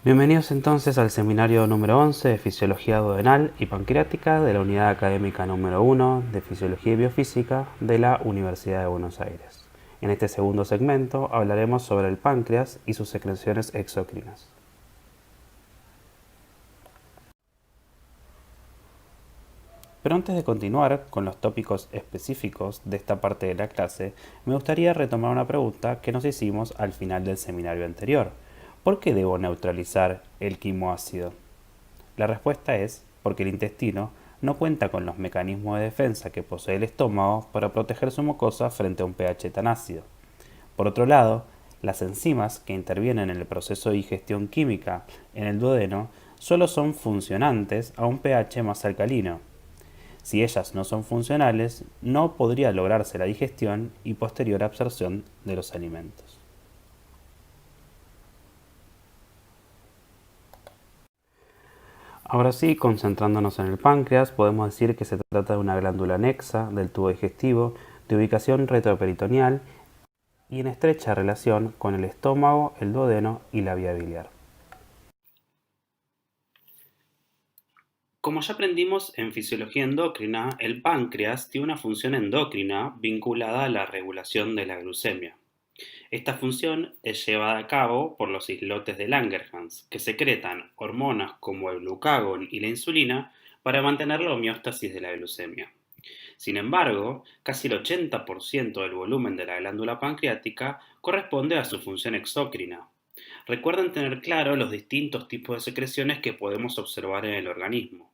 Bienvenidos entonces al seminario número 11 de Fisiología Duodenal y Pancreática de la Unidad Académica número 1 de Fisiología y Biofísica de la Universidad de Buenos Aires. En este segundo segmento hablaremos sobre el páncreas y sus secreciones exócrinas. Pero antes de continuar con los tópicos específicos de esta parte de la clase, me gustaría retomar una pregunta que nos hicimos al final del seminario anterior. ¿Por qué debo neutralizar el quimoácido? La respuesta es porque el intestino no cuenta con los mecanismos de defensa que posee el estómago para proteger su mucosa frente a un pH tan ácido. Por otro lado, las enzimas que intervienen en el proceso de digestión química en el duodeno solo son funcionantes a un pH más alcalino. Si ellas no son funcionales, no podría lograrse la digestión y posterior absorción de los alimentos. Ahora sí, concentrándonos en el páncreas, podemos decir que se trata de una glándula anexa del tubo digestivo de ubicación retroperitoneal y en estrecha relación con el estómago, el duodeno y la vía biliar. Como ya aprendimos en fisiología endocrina, el páncreas tiene una función endocrina vinculada a la regulación de la glucemia. Esta función es llevada a cabo por los islotes de Langerhans, que secretan hormonas como el glucagón y la insulina para mantener la homeostasis de la glucemia. Sin embargo, casi el 80% del volumen de la glándula pancreática corresponde a su función exócrina. Recuerden tener claro los distintos tipos de secreciones que podemos observar en el organismo.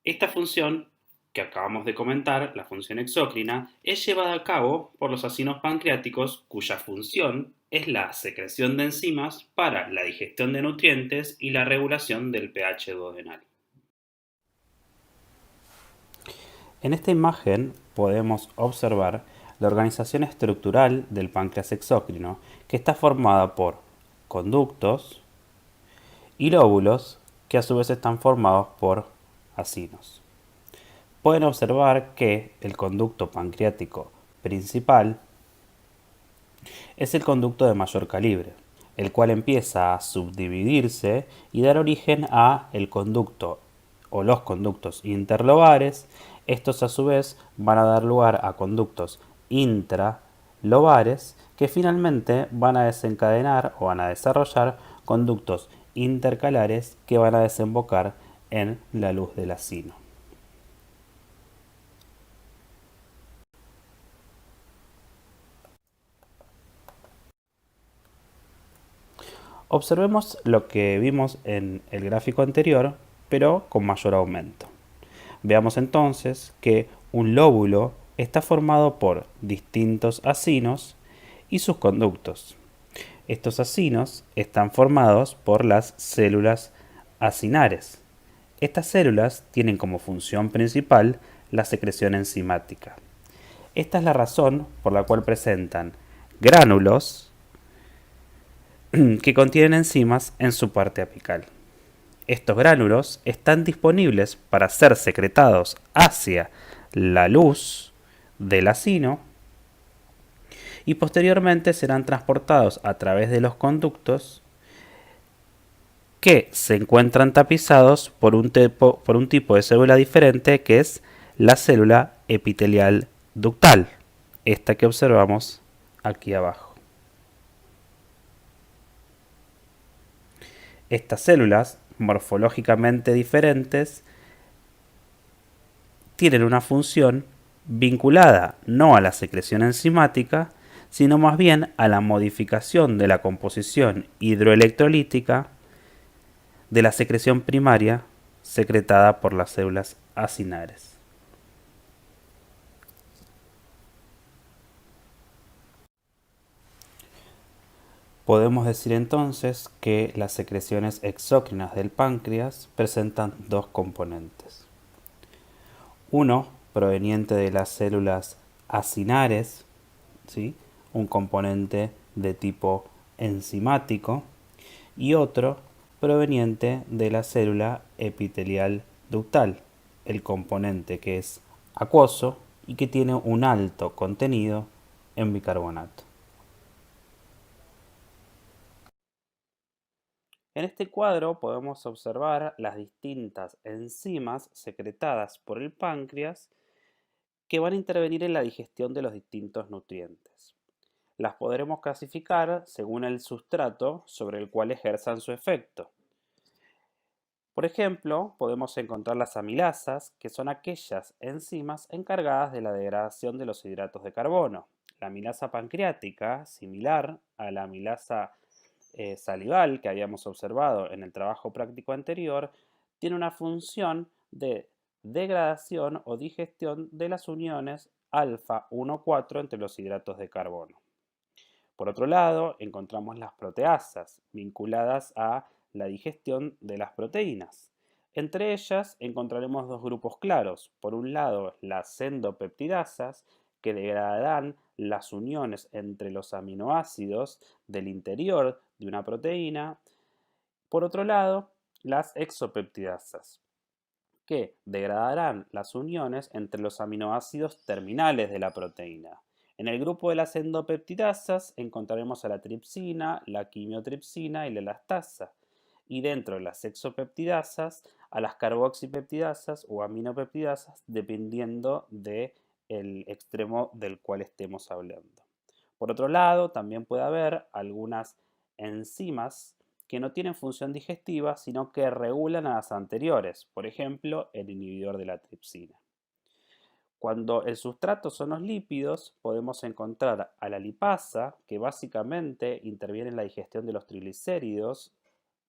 Esta función, que acabamos de comentar, la función exócrina, es llevada a cabo por los acinos pancreáticos cuya función es la secreción de enzimas para la digestión de nutrientes y la regulación del pH duodenal. En esta imagen podemos observar la organización estructural del páncreas exócrino, que está formada por conductos y lóbulos, que a su vez están formados por acinos. Pueden observar que el conducto pancreático principal es el conducto de mayor calibre, el cual empieza a subdividirse y dar origen a el conducto o los conductos interlobares. Estos a su vez van a dar lugar a conductos intralobares que finalmente van a desencadenar o van a desarrollar conductos intercalares que van a desembocar en la luz del acino. Observemos lo que vimos en el gráfico anterior, pero con mayor aumento. Veamos entonces que un lóbulo está formado por distintos acinos y sus conductos. Estos acinos están formados por las células acinares. Estas células tienen como función principal la secreción enzimática. Esta es la razón por la cual presentan gránulos que contienen enzimas en su parte apical. Estos gránulos están disponibles para ser secretados hacia la luz del acino y posteriormente serán transportados a través de los conductos que se encuentran tapizados por un tipo de célula diferente, que es la célula epitelial ductal, esta que observamos aquí abajo. Estas células, morfológicamente diferentes, tienen una función vinculada no a la secreción enzimática, sino más bien a la modificación de la composición hidroelectrolítica de la secreción primaria secretada por las células acinares. Podemos decir entonces que las secreciones exócrinas del páncreas presentan dos componentes. Uno proveniente de las células acinares, ¿sí?, un componente de tipo enzimático, y otro proveniente de la célula epitelial ductal, el componente que es acuoso y que tiene un alto contenido en bicarbonato. En este cuadro podemos observar las distintas enzimas secretadas por el páncreas que van a intervenir en la digestión de los distintos nutrientes. Las podremos clasificar según el sustrato sobre el cual ejerzan su efecto. Por ejemplo, podemos encontrar las amilasas, que son aquellas enzimas encargadas de la degradación de los hidratos de carbono. La amilasa pancreática, similar a la amilasa salival que habíamos observado en el trabajo práctico anterior, tiene una función de degradación o digestión de las uniones alfa 1,4 entre los hidratos de carbono. Por otro lado, encontramos las proteasas, vinculadas a la digestión de las proteínas. Entre ellas encontraremos dos grupos claros. Por un lado, las endopeptidasas, que degradarán las uniones entre los aminoácidos del interior de una proteína. Por otro lado, las exopeptidasas, que degradarán las uniones entre los aminoácidos terminales de la proteína. En el grupo de las endopeptidasas encontraremos a la tripsina, la quimiotripsina y la elastasa. Y dentro de las exopeptidasas, a las carboxipeptidasas o aminopeptidasas, dependiendo del extremo del cual estemos hablando. Por otro lado, también puede haber algunas enzimas que no tienen función digestiva, sino que regulan a las anteriores, por ejemplo, el inhibidor de la tripsina. Cuando el sustrato son los lípidos, podemos encontrar a la lipasa, que básicamente interviene en la digestión de los triglicéridos,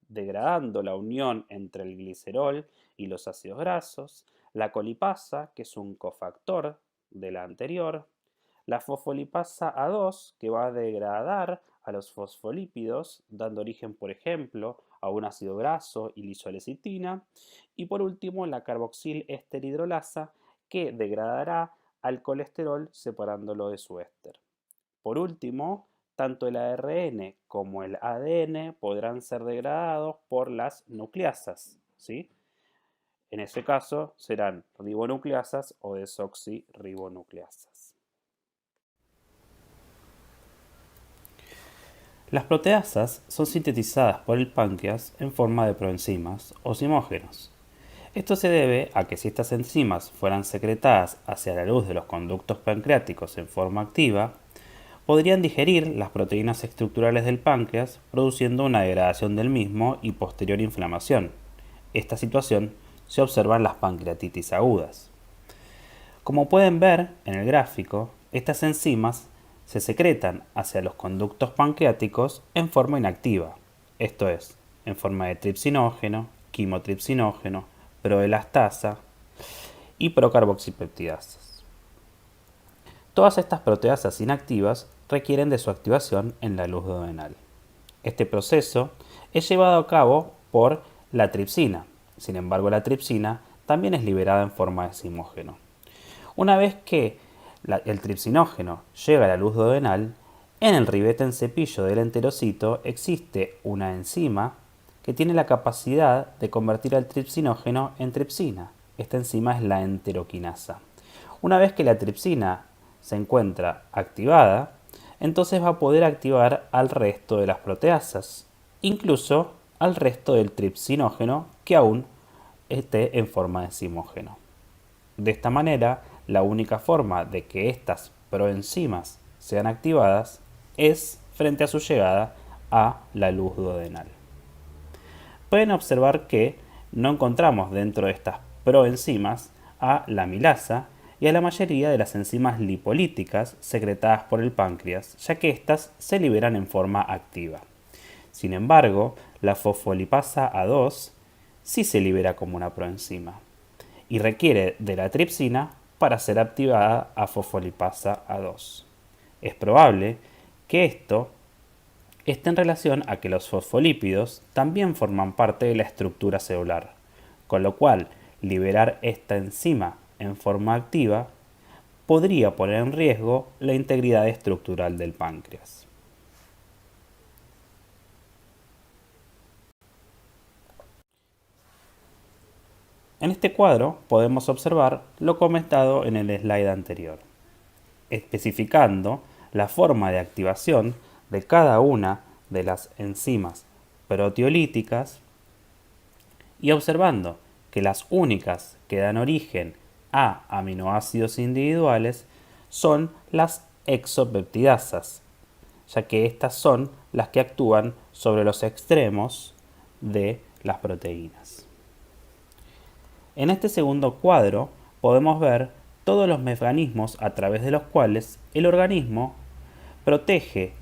degradando la unión entre el glicerol y los ácidos grasos, la colipasa, que es un cofactor de la anterior, la fosfolipasa A2, que va a degradar a los fosfolípidos, dando origen, por ejemplo, a un ácido graso y lisolecitina, y por último la carboxil esteridrolasa, que degradará al colesterol separándolo de su éster. Por último, tanto el ARN como el ADN podrán ser degradados por las nucleasas, ¿sí? En ese caso serán ribonucleasas o desoxirribonucleasas. Las proteasas son sintetizadas por el páncreas en forma de proenzimas o zimógenos. Esto se debe a que si estas enzimas fueran secretadas hacia la luz de los conductos pancreáticos en forma activa, podrían digerir las proteínas estructurales del páncreas, produciendo una degradación del mismo y posterior inflamación. Esta situación se observa en las pancreatitis agudas. Como pueden ver en el gráfico, estas enzimas se secretan hacia los conductos pancreáticos en forma inactiva, esto es, en forma de tripsinógeno, quimotripsinógeno, proelastasa y procarboxipeptidasas. Todas estas proteasas inactivas requieren de su activación en la luz duodenal. Este proceso es llevado a cabo por la tripsina. Sin embargo, la tripsina también es liberada en forma de zimógeno. Una vez que el tripsinógeno llega a la luz duodenal, en el ribete en cepillo del enterocito existe una enzima que tiene la capacidad de convertir al tripsinógeno en tripsina. Esta enzima es la enteroquinasa. Una vez que la tripsina se encuentra activada, entonces va a poder activar al resto de las proteasas, incluso al resto del tripsinógeno que aún esté en forma de zimógeno. De esta manera, la única forma de que estas proenzimas sean activadas es frente a su llegada a la luz duodenal. Pueden observar que no encontramos dentro de estas proenzimas a la amilasa y a la mayoría de las enzimas lipolíticas secretadas por el páncreas, ya que éstas se liberan en forma activa. Sin embargo, la fosfolipasa A2 sí se libera como una proenzima y requiere de la tripsina para ser activada a fosfolipasa A2. Es probable que esto esté en relación a que los fosfolípidos también forman parte de la estructura celular, con lo cual liberar esta enzima en forma activa podría poner en riesgo la integridad estructural del páncreas. En este cuadro podemos observar lo comentado en el slide anterior, especificando la forma de activación de cada una de las enzimas proteolíticas y observando que las únicas que dan origen a aminoácidos individuales son las exopeptidasas, ya que estas son las que actúan sobre los extremos de las proteínas. En este segundo cuadro podemos ver todos los mecanismos a través de los cuales el organismo protege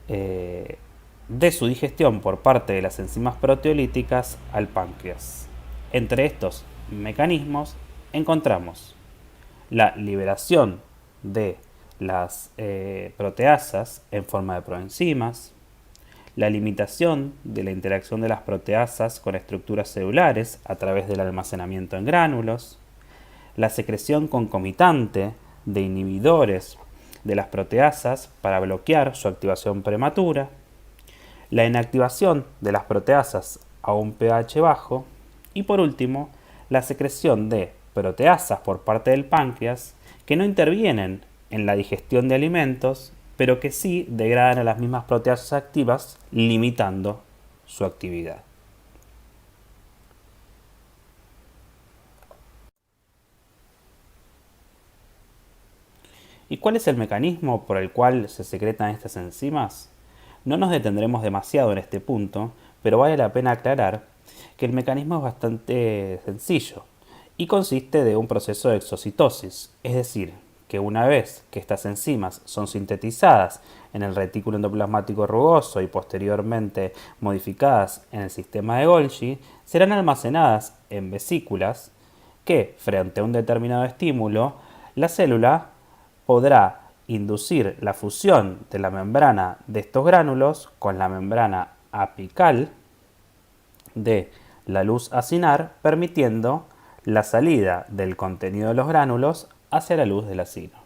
de su digestión por parte de las enzimas proteolíticas al páncreas. Entre estos mecanismos encontramos la liberación de las proteasas en forma de proenzimas, la limitación de la interacción de las proteasas con estructuras celulares a través del almacenamiento en gránulos, la secreción concomitante de inhibidores de las proteasas para bloquear su activación prematura, la inactivación de las proteasas a un pH bajo y por último la secreción de proteasas por parte del páncreas que no intervienen en la digestión de alimentos, pero que sí degradan a las mismas proteasas activas, limitando su actividad. ¿Y cuál es el mecanismo por el cual se secretan estas enzimas? No nos detendremos demasiado en este punto, pero vale la pena aclarar que el mecanismo es bastante sencillo y consiste de un proceso de exocitosis, es decir, que una vez que estas enzimas son sintetizadas en el retículo endoplasmático rugoso y posteriormente modificadas en el sistema de Golgi, serán almacenadas en vesículas que, frente a un determinado estímulo, la célula podrá inducir la fusión de la membrana de estos gránulos con la membrana apical de la luz acinar, permitiendo la salida del contenido de los gránulos hacia la luz del acino.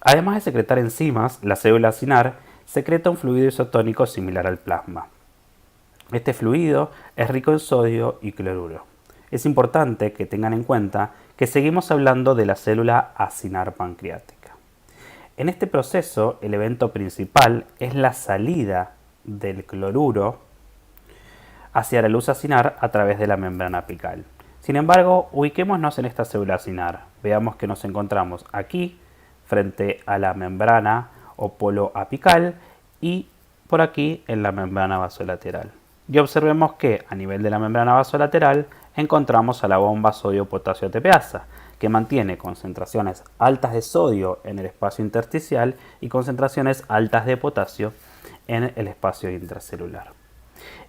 Además de secretar enzimas, la célula acinar secreta un fluido isotónico similar al plasma. Este fluido es rico en sodio y cloruro. Es importante que tengan en cuenta que seguimos hablando de la célula acinar pancreática. En este proceso, el evento principal es la salida del cloruro hacia la luz acinar a través de la membrana apical. Sin embargo, ubiquémonos en esta célula acinar. Veamos que nos encontramos aquí, frente a la membrana o polo apical, y por aquí en la membrana vasolateral. Y observemos que a nivel de la membrana vasolateral encontramos a la bomba sodio-potasio ATPasa, que mantiene concentraciones altas de sodio en el espacio intersticial y concentraciones altas de potasio en el espacio intracelular.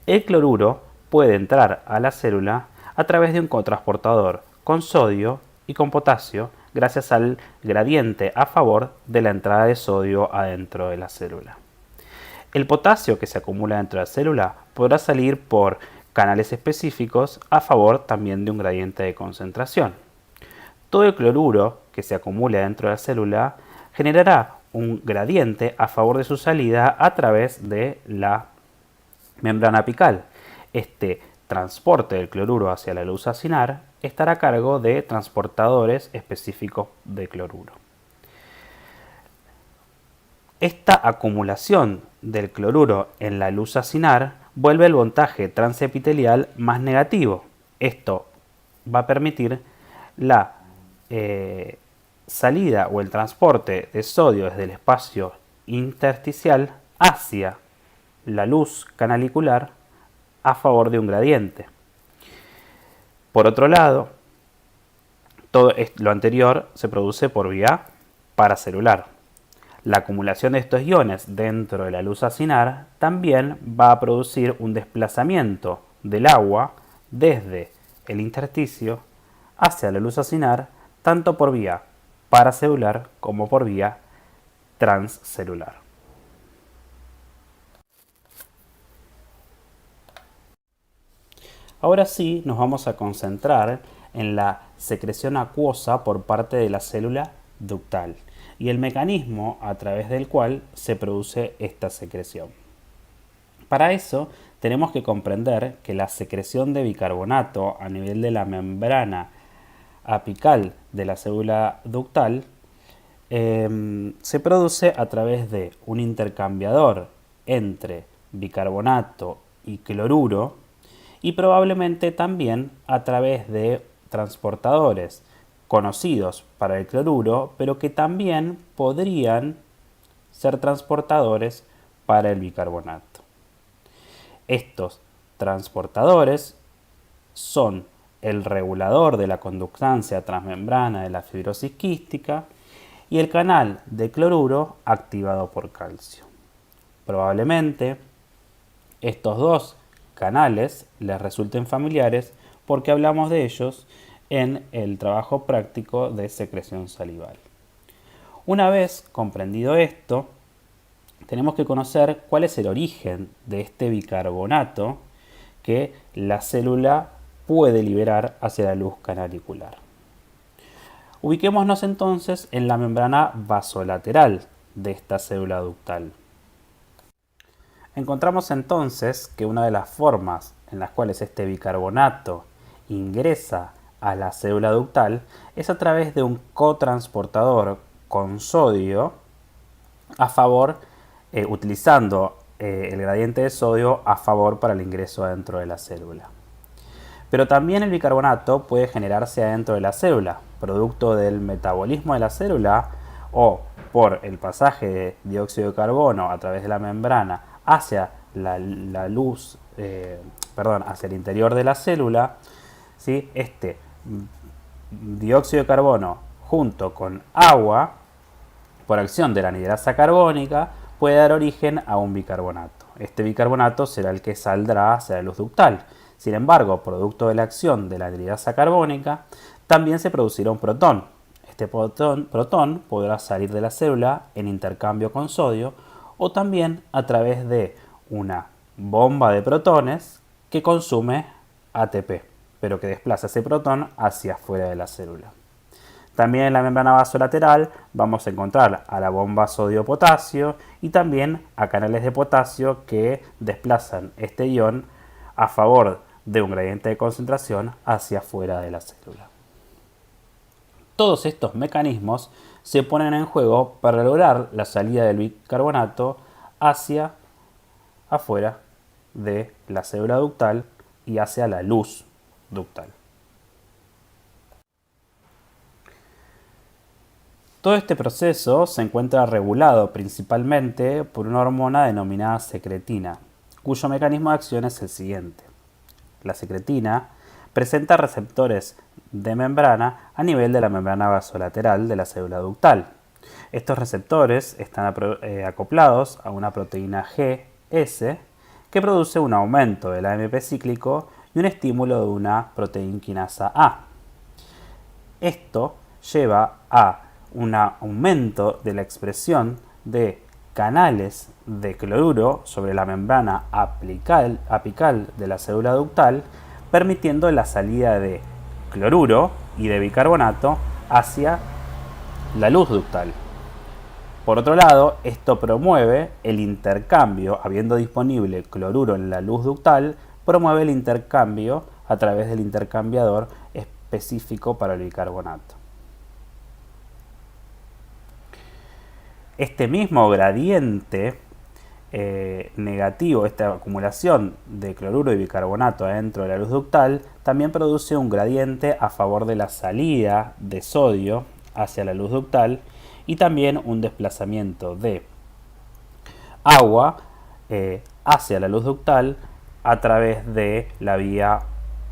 El cloruro puede entrar a la célula a través de un cotransportador con sodio y con potasio gracias al gradiente a favor de la entrada de sodio adentro de la célula. El potasio que se acumula dentro de la célula podrá salir por canales específicos a favor también de un gradiente de concentración. Todo el cloruro que se acumula dentro de la célula generará un gradiente a favor de su salida a través de la membrana apical. Este transporte del cloruro hacia la luz acinar estará a cargo de transportadores específicos de cloruro. Esta acumulación del cloruro en la luz acinar vuelve el voltaje transepitelial más negativo. Esto va a permitir la salida o el transporte de sodio desde el espacio intersticial hacia la luz canalicular a favor de un gradiente. Por otro lado, todo lo anterior se produce por vía paracelular. La acumulación de estos iones dentro de la luz acinar también va a producir un desplazamiento del agua desde el intersticio hacia la luz acinar, tanto por vía paracelular como por vía transcelular. Ahora sí nos vamos a concentrar en la secreción acuosa por parte de la célula ductal y el mecanismo a través del cual se produce esta secreción. Para eso tenemos que comprender que la secreción de bicarbonato a nivel de la membrana apical de la célula ductal se produce a través de un intercambiador entre bicarbonato y cloruro y probablemente también a través de transportadores conocidos para el cloruro, pero que también podrían ser transportadores para el bicarbonato. Estos transportadores son el regulador de la conductancia transmembrana de la fibrosis quística y el canal de cloruro activado por calcio. Probablemente estos dos canales les resulten familiares porque hablamos de ellos en el trabajo práctico de secreción salival. Una vez comprendido esto, tenemos que conocer cuál es el origen de este bicarbonato que la célula puede liberar hacia la luz canalicular. Ubiquémonos entonces en la membrana vasolateral de esta célula ductal. Encontramos entonces que una de las formas en las cuales este bicarbonato ingresa a la célula ductal es a través de un cotransportador con sodio a favor, utilizando el gradiente de sodio a favor para el ingreso adentro de la célula. Pero también el bicarbonato puede generarse adentro de la célula, producto del metabolismo de la célula o por el pasaje de dióxido de carbono a través de la membrana hacia la luz, hacia el interior de la célula. ¿Sí? Este dióxido de carbono junto con agua, por acción de la anhidrasa carbónica, puede dar origen a un bicarbonato. Este bicarbonato será el que saldrá hacia la luz ductal. Sin embargo, producto de la acción de la anhidrasa carbónica, también se producirá un protón. Este protón podrá salir de la célula en intercambio con sodio o también a través de una bomba de protones que consume ATP, pero que desplaza ese protón hacia afuera de la célula. También en la membrana vasolateral vamos a encontrar a la bomba sodio-potasio y también a canales de potasio que desplazan este ion a favor de un gradiente de concentración hacia afuera de la célula. Todos estos mecanismos se ponen en juego para lograr la salida del bicarbonato hacia afuera de la célula ductal y hacia la luz ductal. Todo este proceso se encuentra regulado principalmente por una hormona denominada secretina, cuyo mecanismo de acción es el siguiente. La secretina presenta receptores de membrana a nivel de la membrana vasolateral de la célula ductal. Estos receptores están acoplados a una proteína GS que produce un aumento del AMP cíclico y un estímulo de una proteína quinasa A. Esto lleva a un aumento de la expresión de canales de cloruro sobre la membrana apical de la célula ductal, permitiendo la salida de cloruro y de bicarbonato hacia la luz ductal. Por otro lado, esto promueve el intercambio, habiendo disponible cloruro en la luz ductal, promueve el intercambio a través del intercambiador específico para el bicarbonato. Este mismo gradiente negativo, esta acumulación de cloruro y bicarbonato dentro de la luz ductal, también produce un gradiente a favor de la salida de sodio hacia la luz ductal y también un desplazamiento de agua hacia la luz ductal a través de la vía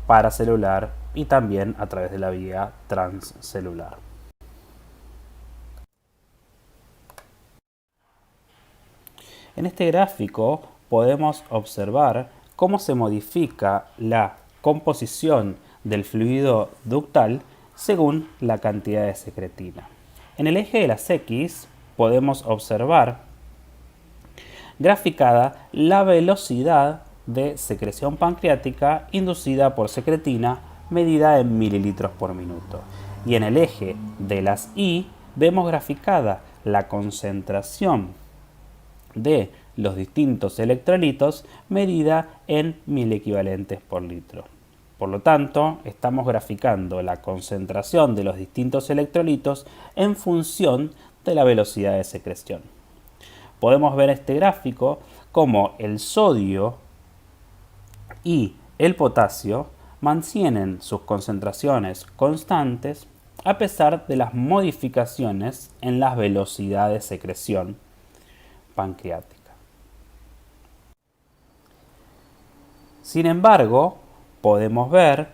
paracelular y también a través de la vía transcelular. En este gráfico podemos observar cómo se modifica la composición del fluido ductal según la cantidad de secretina. En el eje de las X podemos observar graficada la velocidad de secreción pancreática inducida por secretina medida en mililitros por minuto. Y en el eje de las Y vemos graficada la concentración de los distintos electrolitos medida en milequivalentes por litro. Por lo tanto, estamos graficando la concentración de los distintos electrolitos en función de la velocidad de secreción. Podemos ver este gráfico como el sodio y el potasio mantienen sus concentraciones constantes a pesar de las modificaciones en las velocidades de secreción pancreática. Sin embargo, podemos ver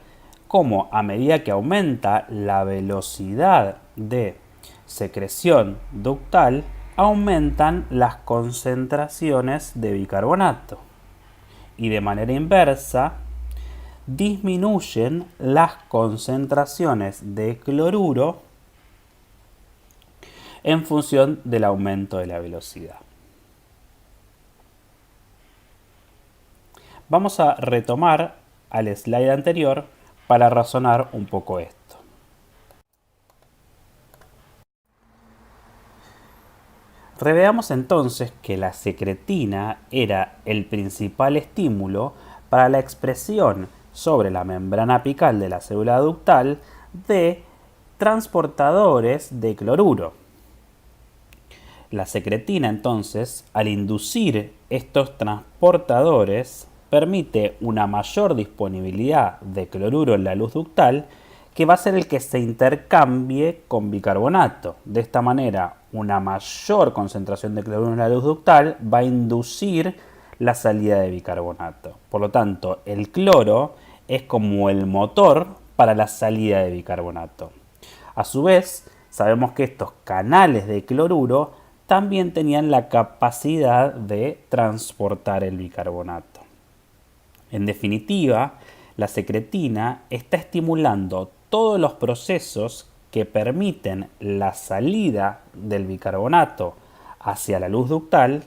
cómo a medida que aumenta la velocidad de secreción ductal, aumentan las concentraciones de bicarbonato y de manera inversa disminuyen las concentraciones de cloruro en función del aumento de la velocidad. Vamos a retomar al slide anterior para razonar un poco esto. Reveamos entonces que la secretina era el principal estímulo para la expresión sobre la membrana apical de la célula ductal de transportadores de cloruro. La secretina entonces, al inducir estos transportadores, permite una mayor disponibilidad de cloruro en la luz ductal, que va a ser el que se intercambie con bicarbonato. De esta manera, una mayor concentración de cloruro en la luz ductal va a inducir la salida de bicarbonato. Por lo tanto, el cloro es como el motor para la salida de bicarbonato. A su vez, sabemos que estos canales de cloruro también tenían la capacidad de transportar el bicarbonato. En definitiva, la secretina está estimulando todos los procesos que permiten la salida del bicarbonato hacia la luz ductal,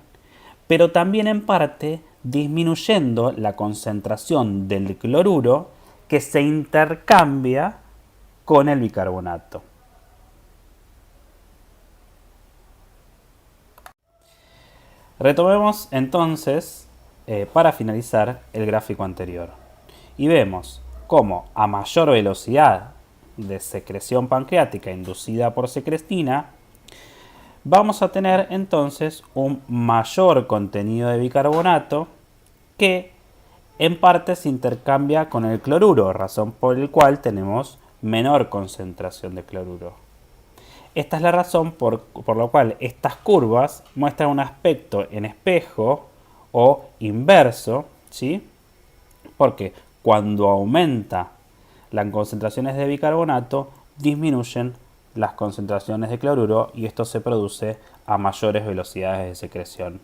pero también en parte disminuyendo la concentración del cloruro que se intercambia con el bicarbonato. Retomemos entonces, para finalizar, el gráfico anterior. Y vemos cómo a mayor velocidad de secreción pancreática inducida por secretina, vamos a tener entonces un mayor contenido de bicarbonato que en parte se intercambia con el cloruro, razón por la cual tenemos menor concentración de cloruro. Esta es la razón por la cual estas curvas muestran un aspecto en espejo o inverso, ¿sí? Porque cuando aumenta las concentraciones de bicarbonato, disminuyen las concentraciones de cloruro y esto se produce a mayores velocidades de secreción